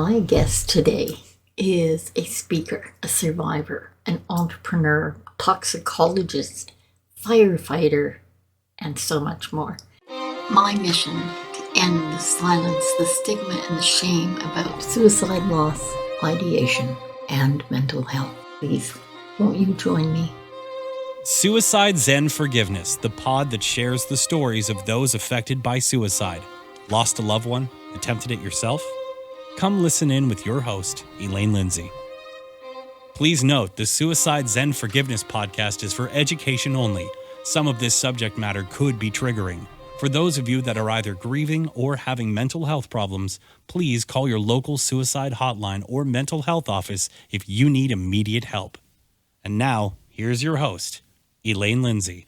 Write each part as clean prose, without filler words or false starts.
My guest today is a speaker, a survivor, an entrepreneur, toxicologist, firefighter, and so much more. My mission to end the silence, the stigma, and the shame about suicide loss, ideation, and mental health. Please, won't you join me? Suicide Zen Forgiveness, the pod that shares the stories of those affected by suicide. Lost a loved one? Attempted it yourself? Come listen in with your host, Elaine Lindsay. Please note, the Suicide Zen Forgiveness podcast is for education only. Some of this subject matter could be triggering. For those of you that are either grieving or having mental health problems, please call your local suicide hotline or mental health office if you need immediate help. And now, here's your host, Elaine Lindsay.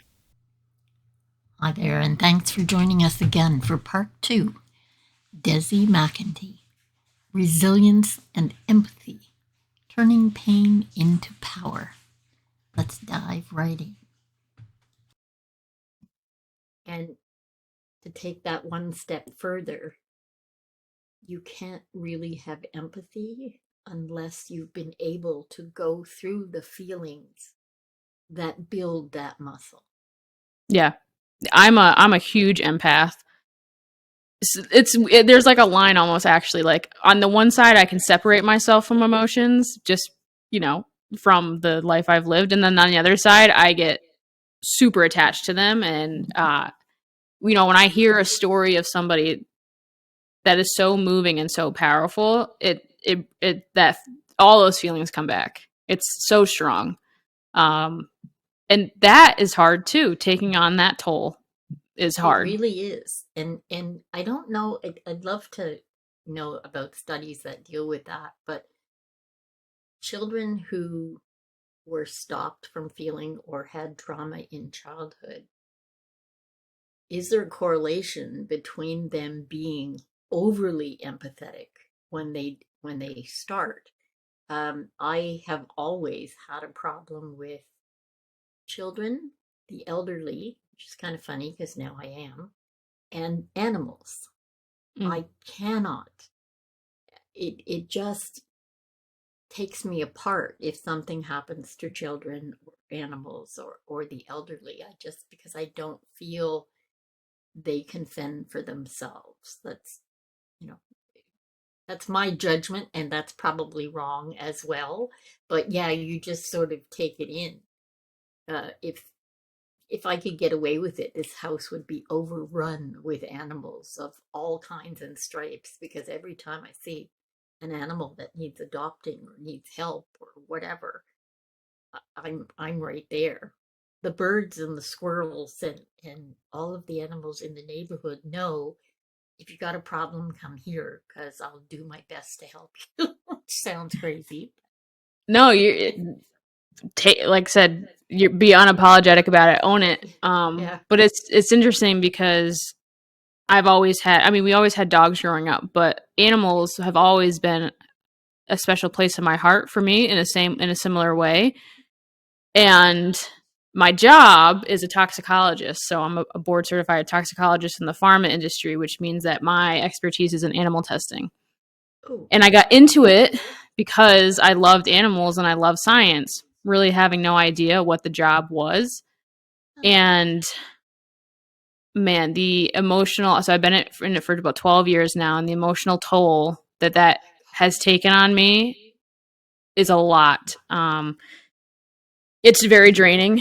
Hi there, and thanks for joining us again for part 2. Dessi McEntee, Resilience and Empathy, Turning Pain into Power. Let's dive right in. And to take that one step further, you can't really have empathy unless you've been able to go through the feelings that build that muscle. Yeah. I'm a huge empath. There's like a line almost, actually, like on the one side I can separate myself from emotions just, from the life I've lived, and then on the other side I get super attached to them. And when I hear a story of somebody that is so moving and so powerful, that all those feelings come back. It's so strong. And that is hard too. Taking on that toll is hard. It really is. And I don't know, I'd love to know about studies that deal with that, but children who were stopped from feeling or had trauma in childhood, is there a correlation between them being overly empathetic when they start? I have always had a problem with children, the elderly, which is kind of funny because now I am, and animals. I cannot. It just takes me apart if something happens to children or animals or the elderly. Because I don't feel they can fend for themselves. That's my judgment, and that's probably wrong as well. But yeah, you just sort of take it in. If I could get away with it, this house would be overrun with animals of all kinds and stripes, because every time I see an animal that needs adopting or needs help or whatever, I'm right there. The birds and the squirrels and all of the animals in the neighborhood know, if you got a problem, come here, because I'll do my best to help you. Which sounds crazy. No, like I said, you be unapologetic about it, own it. Yeah. But it's interesting because we always had dogs growing up, but animals have always been a special place in my heart for me in a similar way. And my job is a toxicologist, so I'm a board certified toxicologist in the pharma industry, which means that my expertise is in animal testing. Ooh. And I got into it because I loved animals and I love science, really having no idea what the job was. And man, the emotional, so I've been in it for about 12 years now, and the emotional toll that has taken on me is a lot. It's very draining.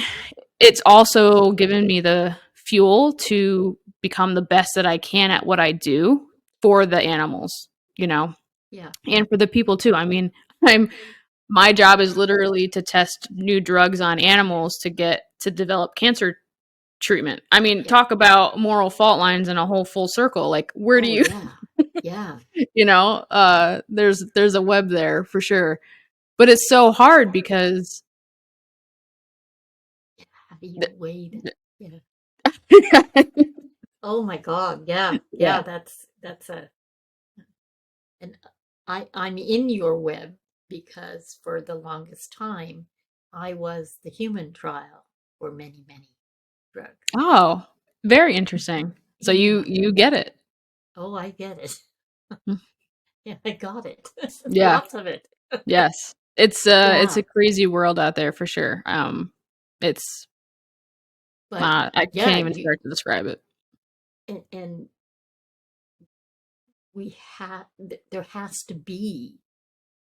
It's also given me the fuel to become the best that I can at what I do for the animals, Yeah. and for the people too. I mean, my job is literally to test new drugs on animals to develop cancer treatment. I mean, talk about moral fault lines and a whole full circle. Like, where do you, Yeah. there's a web there for sure. But it's so hard because How do you weigh that? yeah. Oh my God. Yeah. Yeah. That's and I'm in your web because for the longest time I was the human trial for many, many drugs. Oh, very interesting. So Yeah. you get it. Oh, I get it. Yeah, I got it. Yeah. Lots of it. Yes. It's Yeah, a crazy world out there for sure. It's but not, I can't yeah, even you start to describe it. and there has to be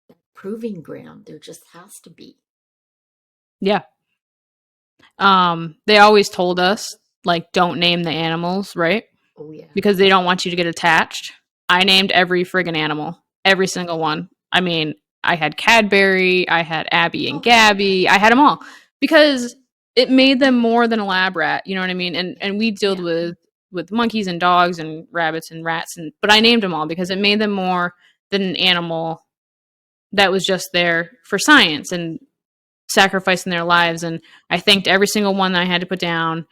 that proving ground. There just has to be. Yeah. They always told us like don't name the animals, right? Oh yeah. Because they don't want you to get attached. I named every friggin' animal, every single one. I mean, I had Cadbury, I had Abby and Oh Gabby, I had them all because it made them more than a lab rat. You know what I mean? And we dealt yeah. with monkeys and dogs and rabbits and rats, and but I named them all because it made them more than an animal that was just there for science and sacrificing their lives. And I thanked every single one that I had to put down.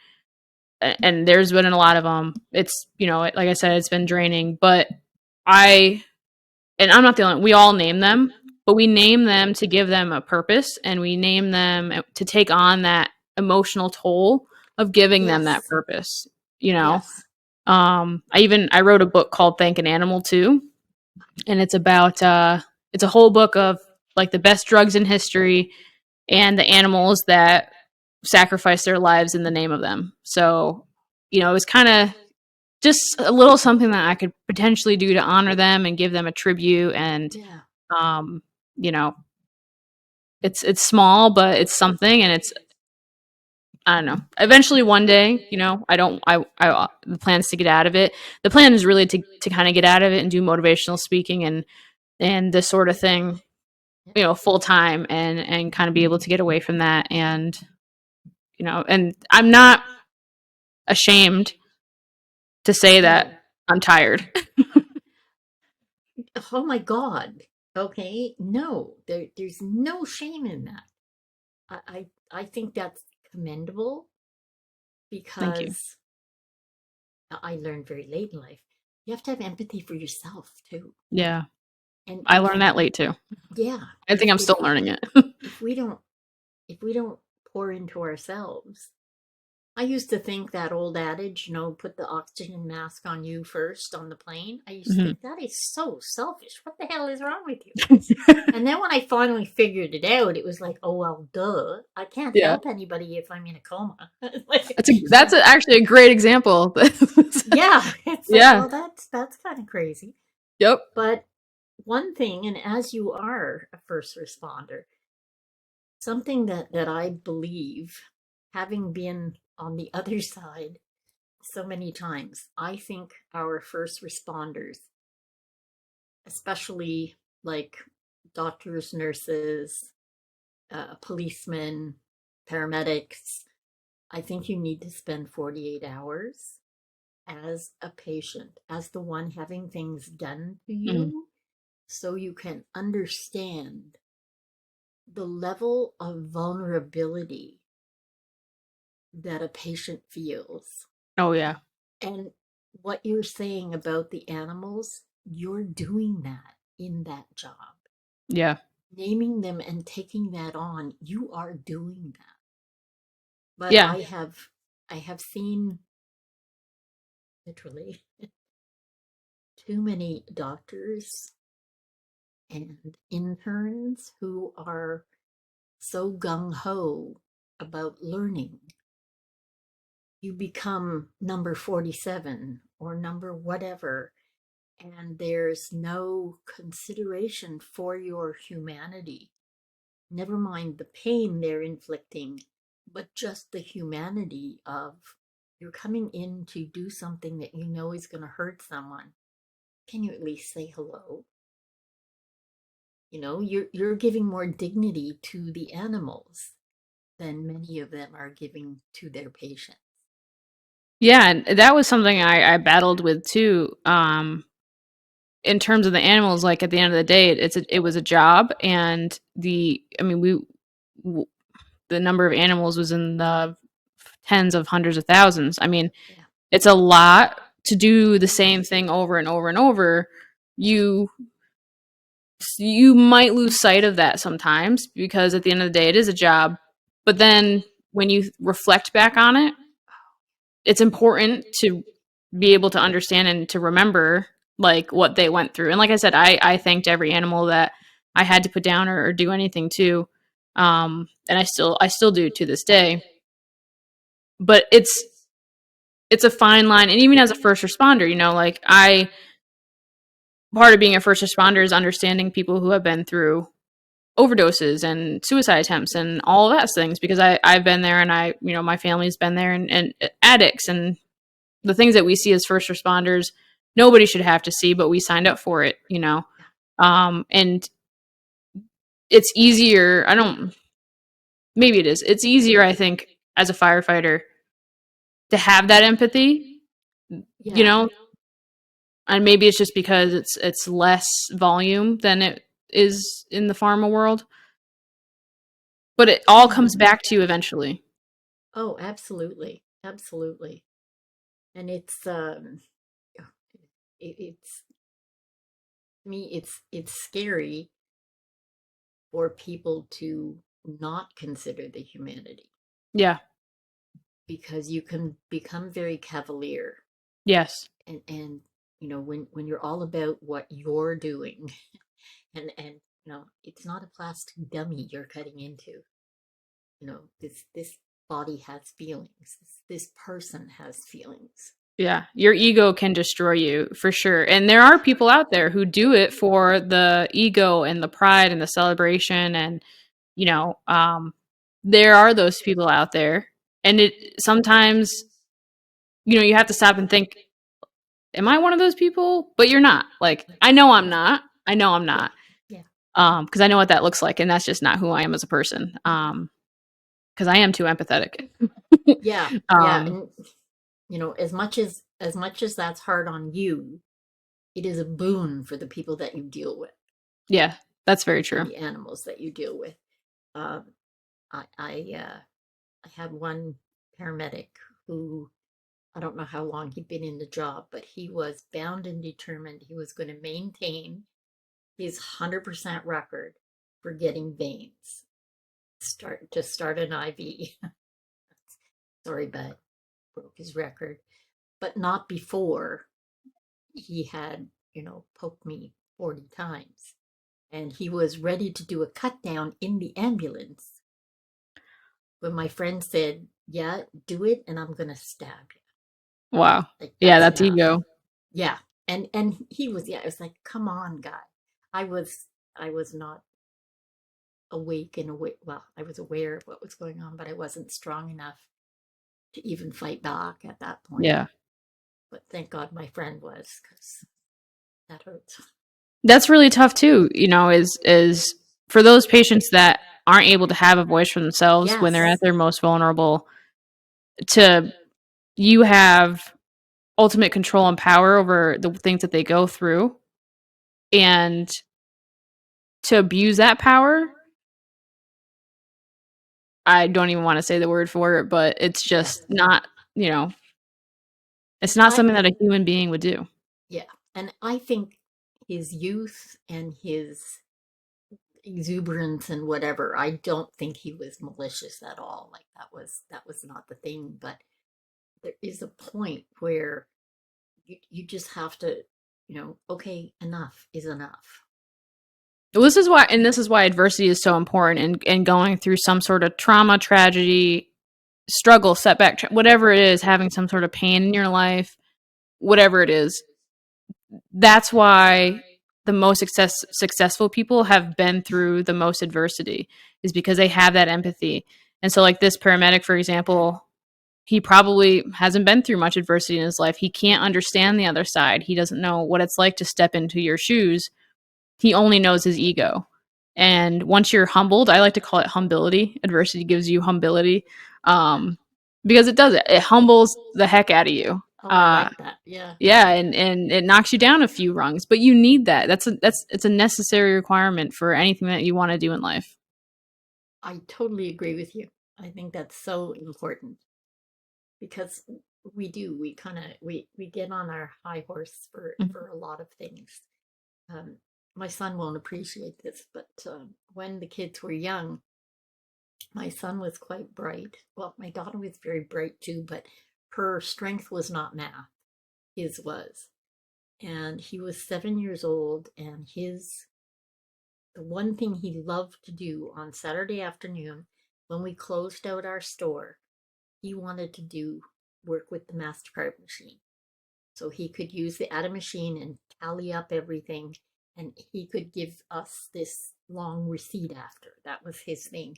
And there's been a lot of them. It's, you know, like I said, it's been draining, but I, and I'm not the only, we all name them, but we name them to give them a purpose, and we name them to take on that emotional toll of giving them that Yes. purpose, you know? Yes. I wrote a book called Thank an Animal Too, and it's about, it's a whole book of like the best drugs in history and the animals that sacrifice their lives in the name of them. So, you know, it was kind of just a little something that I could potentially do to honor them and give them a tribute. And, Yeah. um, you know, it's small, but it's something, and it's, I don't know. Eventually, one day, you know, the plan is to get out of it. The plan is really to kind of get out of it and do motivational speaking and this sort of thing, you know, full time, and kind of be able to get away from that. And, you know, and I'm not ashamed to say No. that I'm tired. Oh my God. Okay. No, there's no shame in that. I think that's commendable Thank you. because I learned very late in life. You have to have empathy for yourself too. Yeah. And I learned that late too. yeah, I think I'm still learning it. if we don't if we don't pour into ourselves, I used to think that old adage, you know, put the oxygen mask on you first on the plane. I used to Mhm. think that is so selfish. What the hell is wrong with you? And then when I finally figured it out, it was like, oh well, duh. I can't Yeah. help anybody if I'm in a coma. Like, Actually a great example. yeah, it's like, Yeah. well, that's kind of crazy. Yep. But one thing, and as you are a first responder, something that I believe, having been on the other side so many times, I think our first responders, especially like doctors, nurses, policemen, paramedics, I think you need to spend 48 hours as a patient, as the one having things done to Mhm. you, so you can understand the level of vulnerability that a patient feels. Oh yeah. And what you're saying about the animals, you're doing that in that job. Yeah. Naming them and taking that on, you are doing that. But Yeah. I have seen literally too many doctors and interns who are so gung ho about learning. You become number 47 or number whatever, and there's no consideration for your humanity. Never mind the pain they're inflicting, but just the humanity of you're coming in to do something that you know is going to hurt someone. Can you at least say hello? You know, you're giving more dignity to the animals than many of them are giving to their patients. Yeah, and that was something I battled with too. In terms of the animals, like at the end of the day, it was a job, and I mean, the number of animals was in the tens of hundreds of thousands. I mean, Yeah. it's a lot to do the same thing over and over and over. You you might lose sight of that sometimes because at the end of the day, it is a job. But then when you reflect back on it, it's important to be able to understand and to remember like what they went through. And like I said, I thanked every animal that I had to put down or do anything to. And I still do to this day. But it's a fine line. And even as a first responder, you know, like part of being a first responder is understanding people who have been through overdoses and suicide attempts and all of that things, because I've been there, and you know, my family's been there, and addicts and the things that we see as first responders, nobody should have to see, but we signed up for it, you know. And it's easier. Maybe it is. It's easier, I think, as a firefighter to have that empathy, you know, and maybe it's just because it's less volume than it is in the pharma world, but it all comes back to you eventually. Oh, absolutely. Absolutely. And it's to me, it's scary for people to not consider the humanity, Yeah. because you can become very cavalier, Yes. and you know, when you're all about what you're doing, and you know, it's not a plastic dummy you're cutting into. You know, this body has feelings. This person has feelings. Yeah, your ego can destroy you for sure. And there are people out there who do it for the ego and the pride and the celebration. And, you know, there are those people out there. And it sometimes, you know, you have to stop and think, am I one of those people? But you're not. Like, I know I'm not. I know I'm Yeah, not. yeah, Because I know what that looks like. And that's just not who I am as a person. Because I am too empathetic. yeah, yeah. um, And you know, as much as that's hard on you, it is a boon for the people that you deal with yeah, that's very and true. the animals that you deal with. Um, I had one paramedic who, I don't know how long he'd been in the job, but he was bound and determined he was going to maintain his 100% record for getting veins. Start an IV. Sorry, but broke his record, but not before he had, you know, poked me 40 times. And he was ready to do a cut down in the ambulance when my friend said, "Yeah, do it, and I'm gonna stab you." Wow. Like, Yeah, that's that's enough. ego. Yeah. And he was, yeah, it was like, come on, guy. I was not awake and awake. Well, I was aware of what was going on, but I wasn't strong enough to even fight back at that point. Yeah. But thank God my friend was, because that hurts. That's really tough too, you know, is for those patients that aren't able to have a voice for themselves when they're at Yes. their most vulnerable, to you have ultimate control and power over the things that they go through, and to abuse that power, I don't even want to say the word for it, but it's Yeah. just not, you know, it's not I something that a human being would do. Yeah. And I think his youth and his exuberance and whatever, I don't think he was malicious at all. Like, that was not the thing. But there is a point where you just have to, you know, okay, enough is enough. Well, this is why adversity is so important, and going through some sort of trauma, tragedy, struggle, setback, whatever it is, having some sort of pain in your life, whatever it is. That's why the most successful people have been through the most adversity, is because they have that empathy. And so, like this paramedic, for example, he probably hasn't been through much adversity in his life. He can't understand the other side. He doesn't know what it's like to step into your shoes. He only knows his ego. And once you're humbled, I like to call it humility. Adversity gives you humility, because it does it. It humbles the heck out of you. Oh, I like that. Yeah. Yeah, and it knocks you down a few rungs, but you need that. It's a necessary requirement for anything that you want to do in life. I totally agree with you. I think that's so important, because we kind of we get on our high horse Mhm. for a lot of things. um, my son won't appreciate this, but when the kids were young, my son was quite bright. Well, my daughter was very bright too, but her strength was not math, his was. and he was 7 years old, and the one thing he loved to do on Saturday afternoon when we closed out our store, he wanted to do work with the MasterCard machine. So he could use the Atom machine and tally up everything, and he could give us this long receipt after. That was his thing.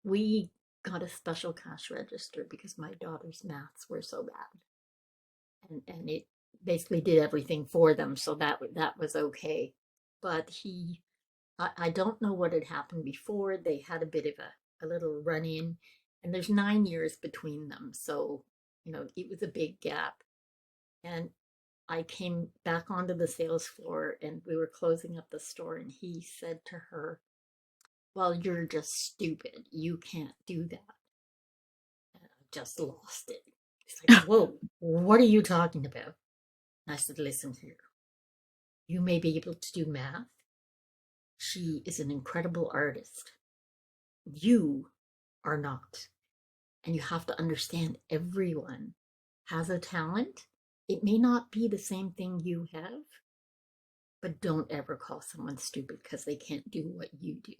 We got a special cash register because my daughter's maths were so bad. And it basically did everything for them, so that was okay. But I don't know what had happened before. They had a bit of a little run-in, and there's 9 years between them, so it was a big gap. And I came back onto the sales floor, and we were closing up the store, and he said to her, "Well, you're just stupid. You can't do that." And I just lost it. He's like, "Whoa, what are you talking about?" And I said, "Listen here. You may be able to do math. She is an incredible artist. You are not. And you have to understand everyone has a talent. It may not be the same thing you have, but don't ever call someone stupid because they can't do what you do.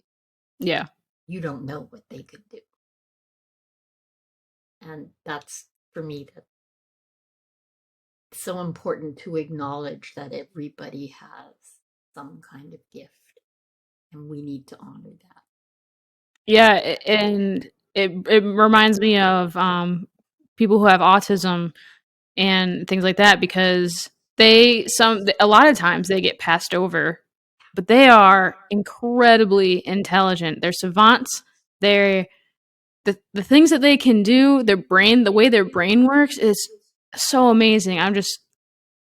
Yeah. You don't know what they could do." And that's, for me, that's so important, to acknowledge that everybody has some kind of gift, and we need to honor that. Yeah, and it reminds me of people who have autism and things like that, because a lot of times they get passed over, but they are incredibly intelligent. They're savants. They're the things that they can do, the way their brain works is so amazing.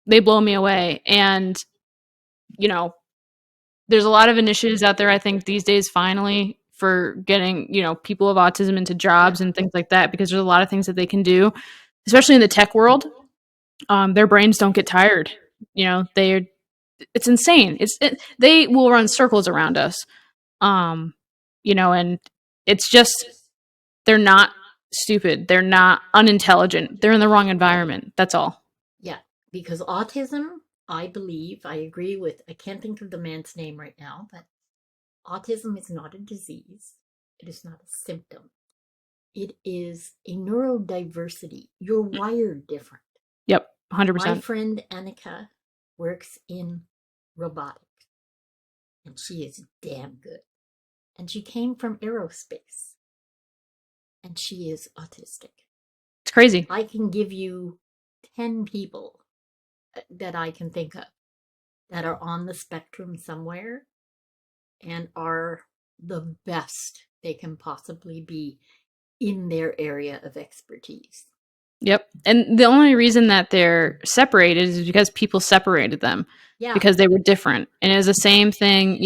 They blow me away. And there's a lot of initiatives out there, I think, these days, finally, for getting, people of autism into jobs and things like that, because there's a lot of things that they can do, especially in the tech world. Their brains don't get tired. It's insane. They will run circles around us. And it's just, they're not stupid. They're not unintelligent. They're in the wrong environment. That's all. Yeah, because autism, I agree with, I can't think of the man's name right now, but autism is not a disease. It is not a symptom. It is a neurodiversity. You're wired different. Yep, 100%. My friend Annika works in robotics, and she is damn good. And she came from aerospace, and she is autistic. It's crazy. I can give you 10 people that I can think of that are on the spectrum somewhere and are the best they can possibly be in their area of expertise. Yep. And the only reason that they're separated is because people separated them. Yeah. Because they were different. And it was the same thing,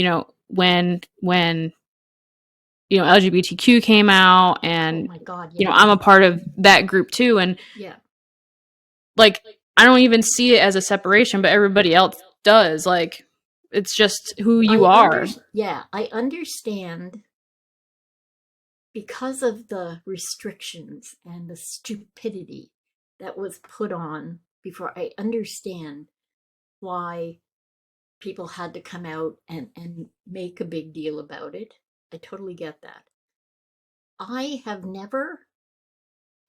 when LGBTQ came out, and oh my God, yeah. I'm a part of that group too, and yeah, like I don't even see it as a separation, but everybody else does. Like, it's just who you are. I understand, because of the restrictions and the stupidity that was put on before. I understand why people had to come out and make a big deal about it. I totally get that. I have never,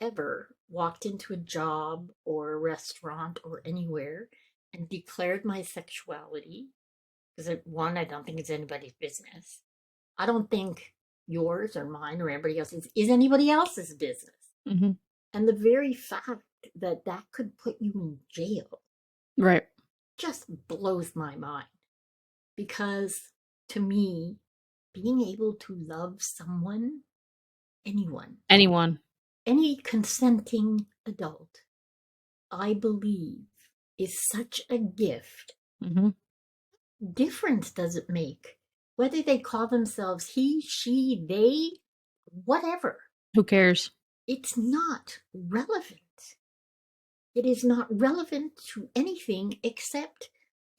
ever walked into a job or a restaurant or anywhere and declared my sexuality, because one, I don't think it's anybody's business. I don't think yours or mine or anybody else's is anybody else's business. Mm-hmm. And the very fact that could put you in jail, right, just blows my mind. Because to me, being able to love someone, anyone, any consenting adult, I believe, is such a gift. Mm-hmm. Difference does it make whether they call themselves he, she, they, whatever. Who cares? It's not relevant. It is not relevant to anything except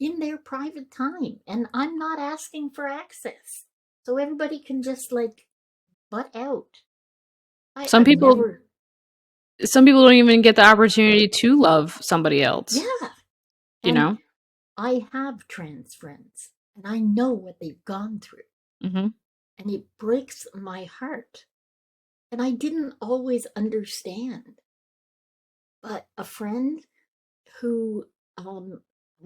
in their private time. And I'm not asking for access, so everybody can just butt out. Some people don't even get the opportunity to love somebody else. Yeah. I have trans friends and I know what they've gone through, Mm-hmm. and it breaks my heart. And I didn't always understand. But a friend who I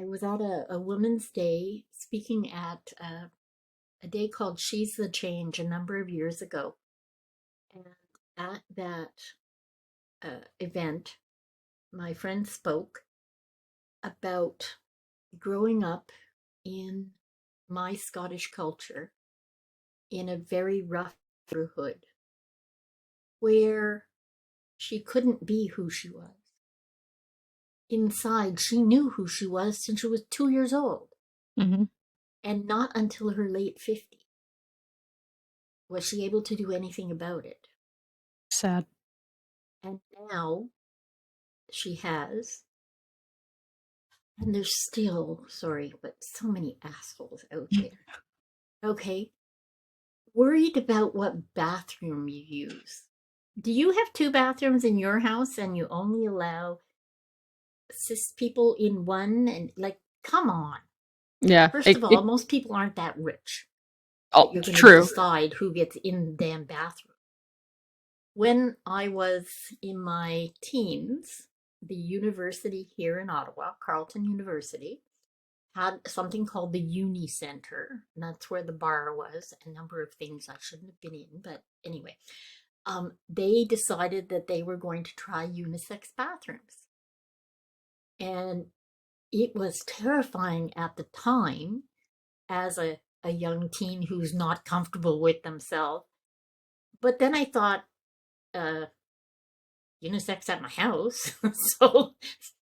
was at a women's day speaking at a day called She's the Change a number of years ago. And at that event, my friend spoke about growing up in my Scottish culture in a very rough neighborhood where she couldn't be who she was. Inside, she knew who she was since she was 2 years old. Mm-hmm. And not until her late 50s was she able to do anything about it. Sad. And now she has, and there's still, sorry, but so many assholes out there. Okay. Worried about what bathroom you use. Do you have 2 bathrooms in your house and you only allow cis people in one? And like, come on. Yeah. First of all, most people aren't that rich. Oh, You're going to true. decide who gets in the damn bathroom. When I was in my teens, the university here in Ottawa, Carleton University, had something called the Uni Center. And that's where the bar was, a number of things I shouldn't have been in. But anyway, they decided that they were going to try unisex bathrooms. And it was terrifying at the time as a young teen who's not comfortable with themselves. But then I thought, unisex at my house. So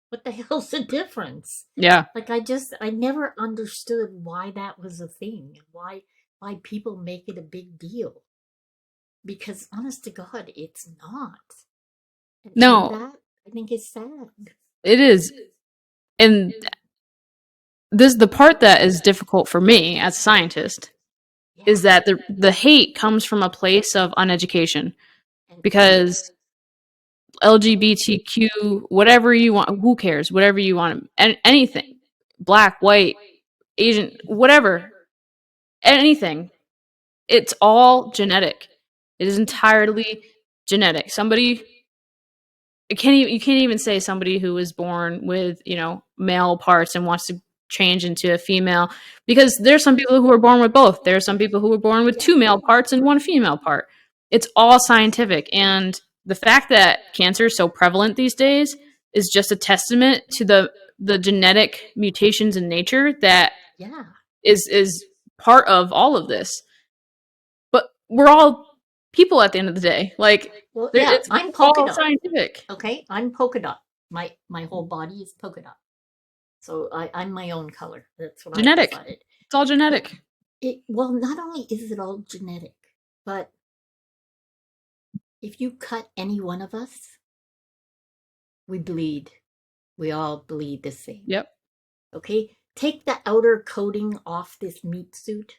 what the hell's the difference? Yeah. Like I never understood why that was a thing, why people make it a big deal. Because honest to God, it's not. And No, that I think is sad. it is. And this the part that is difficult for me as a scientist is Yeah. that the hate comes from a place of uneducation, And because LGBTQ, whatever you want, who cares? Whatever you want, anything, black, white, Asian, whatever, anything. It's all genetic. It is entirely genetic. Somebody, you can't even say somebody who was born with, male parts and wants to change into a female, because there's some people who are born with both. There are some people who were born with 2 male parts and 1 female part. It's all scientific. And the fact that cancer is so prevalent these days is just a testament to the genetic mutations in nature that yeah. is part of all of this. But we're all people at the end of the day. Like, Well, yeah, it's I'm polka all dot. scientific. Okay, I'm polka dot. My whole body is polka dot. So I'm my own color. That's what I Genetic. decided. It's all genetic. Well, not only is it all genetic, but if you cut any one of us, we bleed. We all bleed the same. Yep. Okay? Take the outer coating off this meat suit,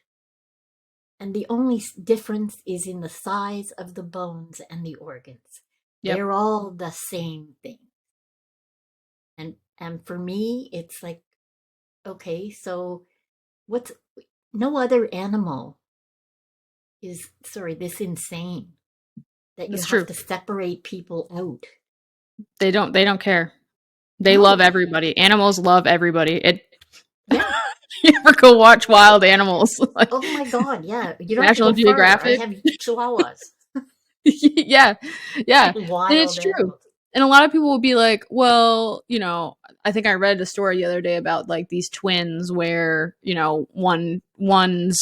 and the only difference is in the size of the bones and the organs. Yep. They're all the same thing. And for me, it's like, okay, so no other animal is, this insane that you That's have true. to separate people out. They don't care. They No. love everybody. Animals love everybody. Yeah. You ever go watch wild animals? Like, Oh my God, yeah. You don't National have to go far. I Geographic? have chihuahuas. Yeah. Yeah. And Wild it's true. animals. And a lot of people will be like, well, I think I read a story the other day about like these twins where, one's,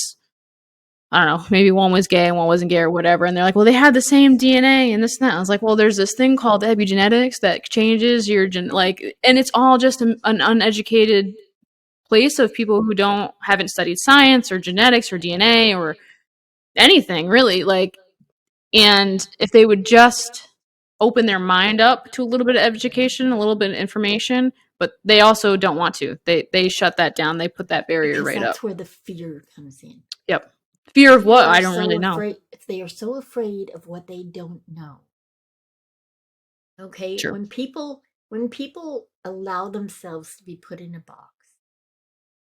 I don't know, maybe one was gay and one wasn't gay or whatever. And they're like, well, they had the same DNA and this and that. I was like, well, there's this thing called epigenetics that changes your and it's all just an uneducated place of people who haven't studied science or genetics or DNA or anything really. Like, and if they would just open their mind up to a little bit of education, a little bit of information, but they also don't want to. They shut that down. They put that barrier Because right that's up. where the fear comes in. Yep. Fear of what? I don't really know. They are so afraid of what they don't know. Okay? Sure. When people allow themselves to be put in a box,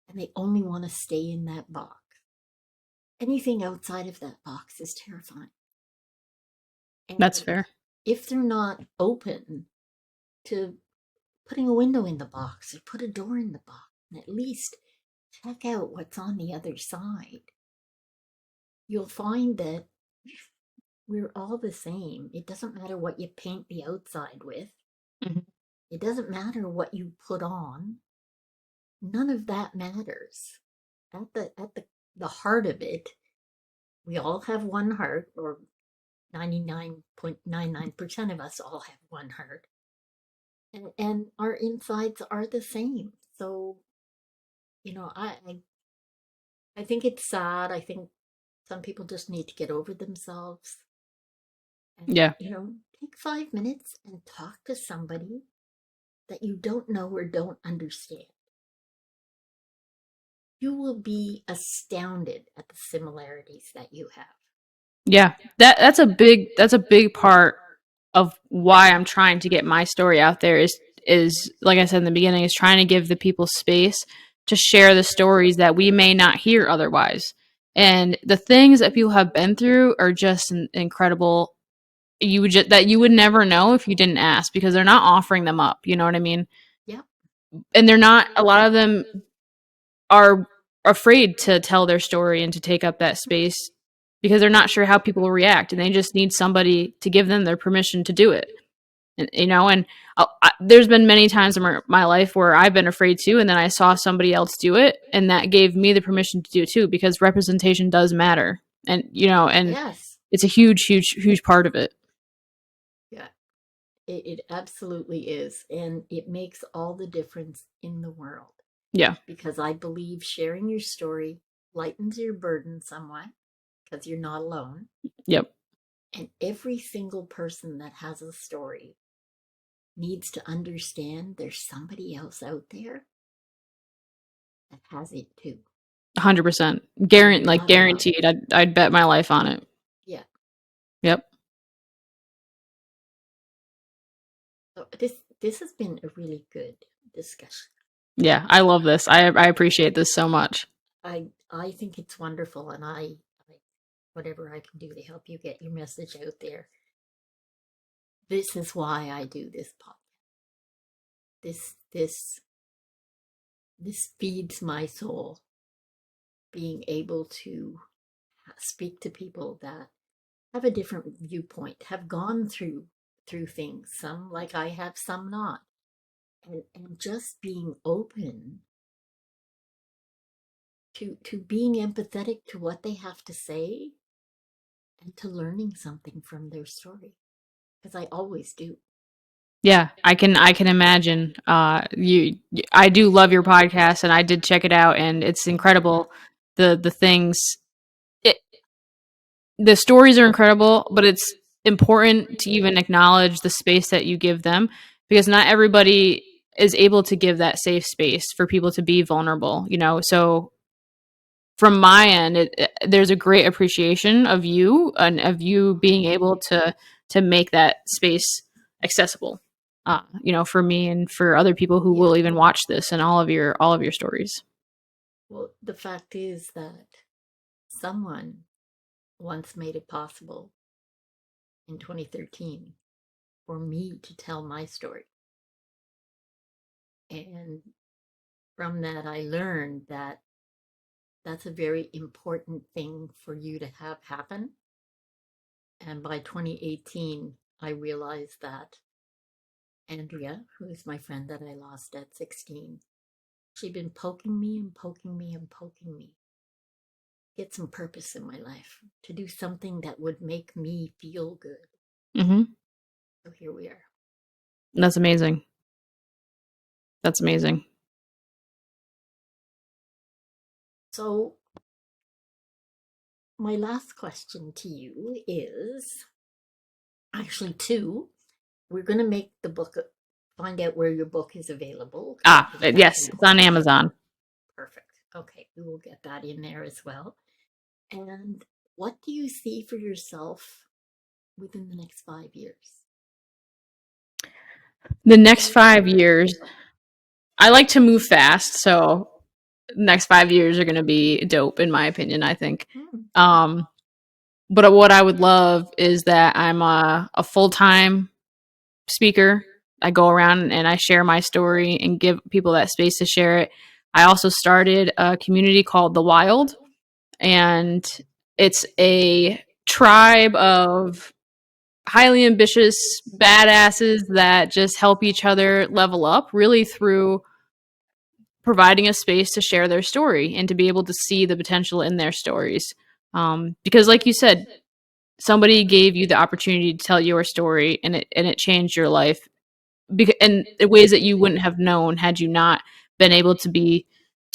and they only want to stay in that box. Anything outside of that box is terrifying. That's And fair. if they're not open to putting a window in the box or put a door in the box and at least check out what's on the other side, you'll find that we're all the same. It doesn't matter what you paint the outside with. Mhm. It doesn't matter what you put on. None of that matters. At the heart of it, we all have one heart, or 99.99% of us all have one heart. And our insides are the same. So, I think it's sad. I think some people just need to get over themselves and, Yeah. take 5 minutes and talk to somebody that you don't know or don't understand. You will be astounded at the similarities that you have. Yeah. That's a big part of why I'm trying to get my story out there is like I said in the beginning, is trying to give the people space to share the stories that we may not hear otherwise. And the things that people have been through are just incredible. That you would never know if you didn't ask, because they're not offering them up. You know what I mean? Yep. And they're not. A lot of them are afraid to tell their story and to take up that space because they're not sure how people will react, and they just need somebody to give them their permission to do it. And there's been many times in my life where I've been afraid too, and then I saw somebody else do it, and that gave me the permission to do it too, because representation does matter. And Yes. it's a huge part of it. Yeah. It absolutely is. And it makes all the difference in the world. Yeah. Because I believe sharing your story lightens your burden somewhat because you're not alone. Yep. And every single person that has a story needs to understand there's somebody else out there that has it too. 100%. You're not alone. Guaranteed. I'd bet my life on it. Yeah. Yep. So this has been a really good discussion. Yeah, I love this. I appreciate this so much. I think it's wonderful, and I whatever I can do to help you get your message out there. This is why I do this podcast. This feeds my soul, being able to speak to people that have a different viewpoint, have gone through things, some like I have, some not. And just being open to being empathetic to what they have to say and to learning something from their story, because I always do. Yeah, I can imagine. I do love your podcast, and I did check it out, and it's incredible. The things, it, the stories are incredible, but it's important to even acknowledge the space that you give them, because not everybody is able to give that safe space for people to be vulnerable. So from my end, there's a great appreciation of you and of you being able to make that space accessible. For me and for other people who will even watch this, and all of your stories. Well, the fact is that someone once made it possible in 2013 for me to tell my story. And from that, I learned that that's a very important thing for you to have happen. And by 2018, I realized that Andrea, who is my friend that I lost at 16, she'd been poking me and poking me and poking me. Get some purpose in my life, to do something that would make me feel good. Mm-hmm. So here we are. That's amazing. That's amazing. So my last question to you is actually two. We're going to make the book, find out where your book is available. Yes, it's on Amazon. Perfect. Okay, we will get that in there as well. And what do you see for yourself within the next 5 years? The next 5 years, I like to move fast, so next 5 years are going to be dope, in my opinion, I think. Mm. But what I would love is that I'm a full-time speaker. I go around and I share my story and give people that space to share it. I also started a community called The Wild, and it's a tribe of highly ambitious badasses that just help each other level up, really through providing a space to share their story and to be able to see the potential in their stories. Because, like you said, somebody gave you the opportunity to tell your story, and it changed your life, and in ways that you wouldn't have known had you not been able to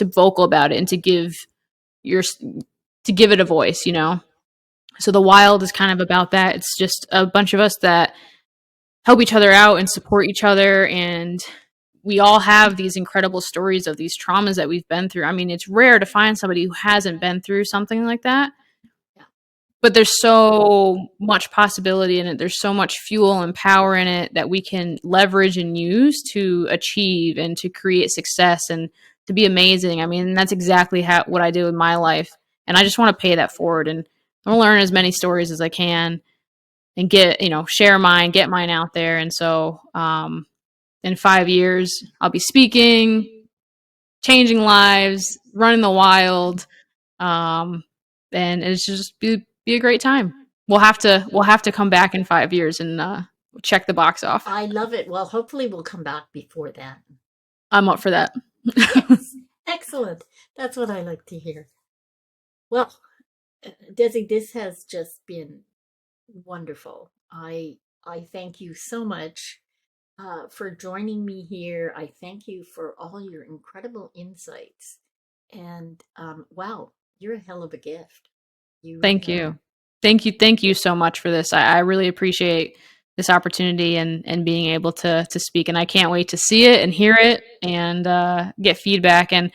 vocal about it and your to give it a voice. So The Wild is kind of about that. It's just a bunch of us that help each other out and support each other, and we all have these incredible stories of these traumas that we've been through. I mean, it's rare to find somebody who hasn't been through something like that. But there's so much possibility in it. There's so much fuel and power in it that we can leverage and use to achieve and to create success and to be amazing. I mean, that's exactly what I do in my life. And I just want to pay that forward. And I want to learn as many stories as I can and share mine, get mine out there. And so in 5 years, I'll be speaking, changing lives, running the wild. And it's just be a great time. We'll have to come back in 5 years and check the box off. I love it. Well, hopefully we'll come back before that. I'm up for that. Yes. Excellent. That's what I like to hear. Well, Dessi, this has just been wonderful. I thank you so much for joining me here. I thank you for all your incredible insights. And wow, you're a hell of a gift. You Thank really you. are. Thank you so much for this. I really appreciate this opportunity and being able to speak. And I can't wait to see it and hear it and get feedback. And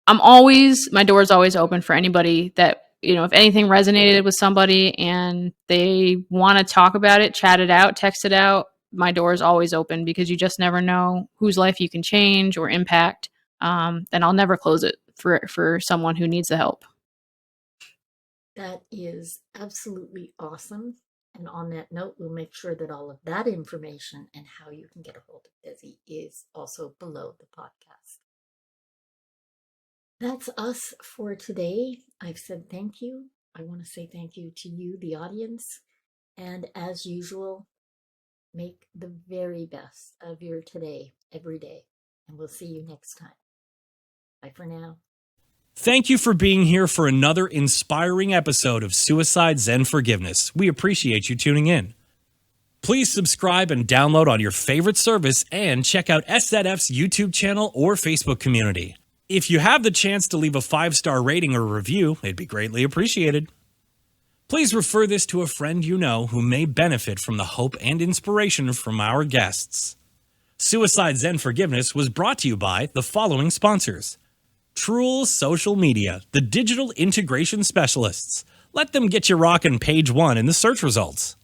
my door is always open for anybody that, if anything resonated with somebody and they want to talk about it, chat it out, text it out, my door is always open, because you just never know whose life you can change or impact. And I'll never close it for someone who needs the help. That is absolutely awesome. And on that note, we'll make sure that all of that information and how you can get a hold of Dessi is also below the podcast. That's us for today. I've said thank you. I want to say thank you to you, the audience. And as usual, make the very best of your today every day. And we'll see you next time. Bye for now. Thank you for being here for another inspiring episode of Suicide Zen Forgiveness. We appreciate you tuning in. Please subscribe and download on your favorite service, and check out SZF's YouTube channel or Facebook community. If you have the chance to leave a 5-star rating or review, it'd be greatly appreciated. Please refer this to a friend you know who may benefit from the hope and inspiration from our guests. Suicide Zen Forgiveness was brought to you by the following sponsors: Truel Social Media, the digital integration specialists. Let them get you rockin' page 1 in the search results.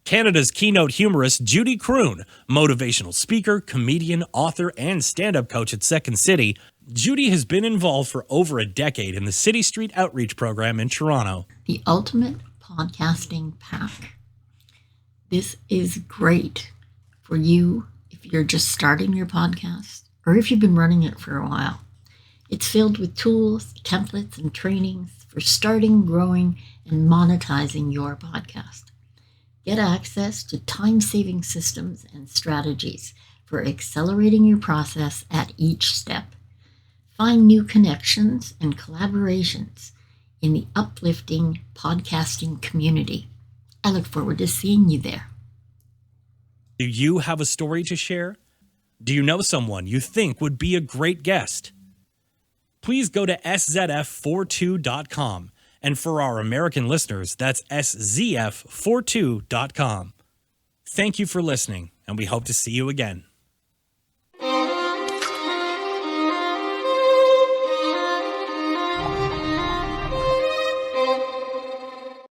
Canada's keynote humorist Judy Croon, motivational speaker, comedian, author, and stand-up coach at Second City. Judy has been involved for over a decade in the City Street Outreach Program in Toronto. The ultimate podcasting pack. This is great for you if you're just starting your podcast or if you've been running it for a while. It's filled with tools, templates, and trainings for starting, growing, and monetizing your podcast. Get access to time-saving systems and strategies for accelerating your process at each step. Find new connections and collaborations in the uplifting podcasting community. I look forward to seeing you there. Do you have a story to share? Do you know someone you think would be a great guest? Please go to szf42.com. And for our American listeners, that's szf42.com. Thank you for listening, and we hope to see you again.